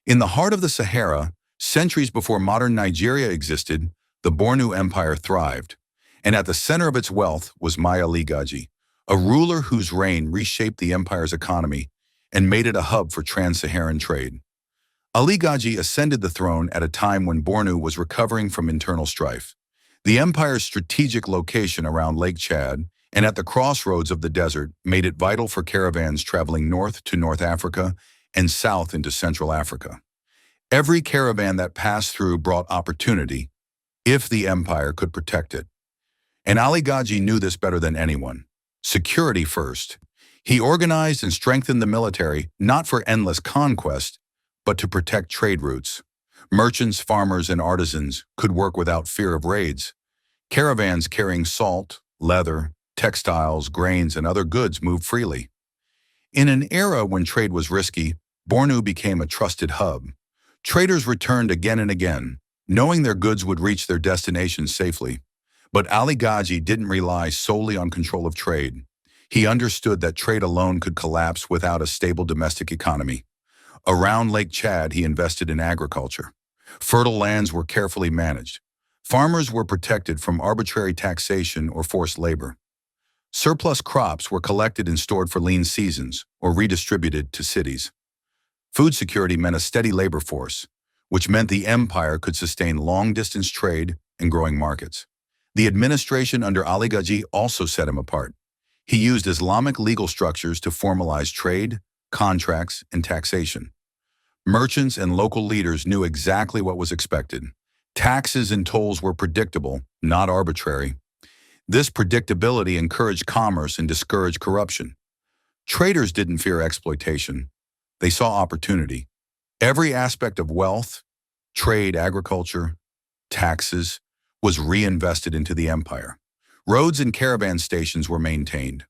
In the heart of the Sahara, centuries before modern Nigeria existed, the Bornu Empire thrived. And at the center of its wealth was Mai Ali Gaji, a ruler whose reign reshaped the empire's economy and made it a hub for trans-Saharan trade. Ali Gaji ascended the throne at a time when Bornu was recovering from internal strife. The empire's strategic location around Lake Chad and at the crossroads of the desert made it vital for caravans traveling north to North Africa and south into Central Africa. Every caravan that passed through brought opportunity, if the empire could protect it. And Ali Gaji knew this better than anyone. Security first. He organized and strengthened the military not for endless conquest, but to protect trade routes. Merchants, farmers, and artisans could work without fear of raids. Caravans carrying salt, leather, textiles, grains, and other goods moved freely. In an era when trade was risky, Bornu became a trusted hub. Traders returned again and again, knowing their goods would reach their destinations safely. But Ali Gaji didn't rely solely on control of trade. He understood that trade alone could collapse without a stable domestic economy. Around Lake Chad, he invested in agriculture. Fertile lands were carefully managed. Farmers were protected from arbitrary taxation or forced labor. Surplus crops were collected and stored for lean seasons or redistributed to cities. Food security meant a steady labor force, which meant the empire could sustain long-distance trade and growing markets. The administration under Ali Gaji also set him apart. He used Islamic legal structures to formalize trade, contracts, and taxation. Merchants and local leaders knew exactly what was expected. Taxes and tolls were predictable, not arbitrary. This predictability encouraged commerce and discouraged corruption. Traders didn't fear exploitation. They saw opportunity. Every aspect of wealth, trade, agriculture, taxes, was reinvested into the empire. Roads and caravan stations were maintained.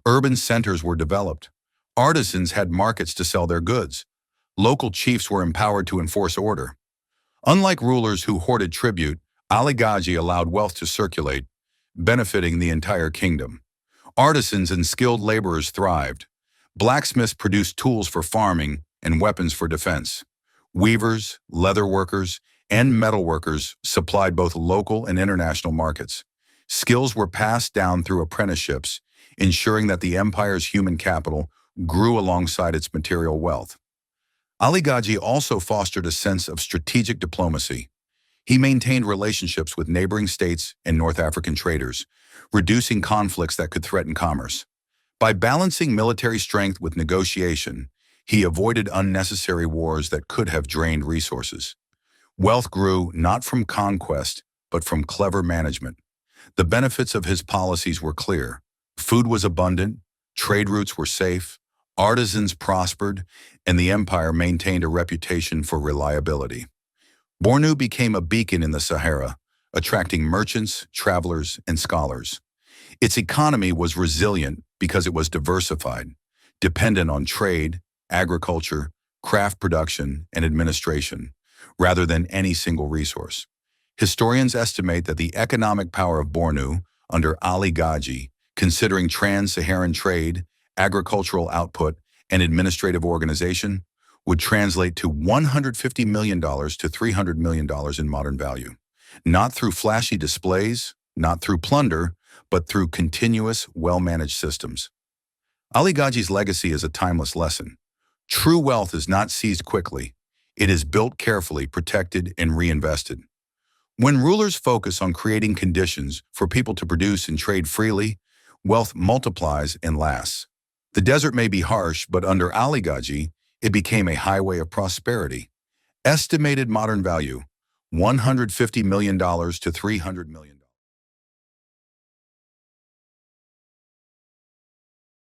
Urban centers were developed. Artisans had markets to sell their goods. Local chiefs were empowered to enforce order. Unlike rulers who hoarded tribute, Ali Gaji allowed wealth to circulate, benefiting the entire kingdom. Artisans and skilled laborers thrived. Blacksmiths produced tools for farming and weapons for defense. Weavers, leather workers, and metal workers supplied both local and international markets. Skills were passed down through apprenticeships, ensuring that the empire's human capital grew alongside its material wealth. Ali Gaji also fostered a sense of strategic diplomacy. He maintained relationships with neighboring states and North African traders, reducing conflicts that could threaten commerce. By balancing military strength with negotiation, he avoided unnecessary wars that could have drained resources. Wealth grew not from conquest, but from clever management. The benefits of his policies were clear. Food was abundant, trade routes were safe, artisans prospered, and the empire maintained a reputation for reliability. Bornu became a beacon in the Sahara, attracting merchants, travelers, and scholars. Its economy was resilient because it was diversified, dependent on trade, agriculture, craft production, and administration, rather than any single resource. Historians estimate that the economic power of Bornu under Ali Gaji, considering trans-Saharan trade, agricultural output, and administrative organization, would translate to $150 million to $300 million in modern value. Not through flashy displays, not through plunder, but through continuous, well-managed systems. Ali Gaji's legacy is a timeless lesson. True wealth is not seized quickly. It is built carefully, protected, and reinvested. When rulers focus on creating conditions for people to produce and trade freely, wealth multiplies and lasts. The desert may be harsh, but under Ali Gaji, it became a highway of prosperity. Estimated modern value, $150 million to $300 million.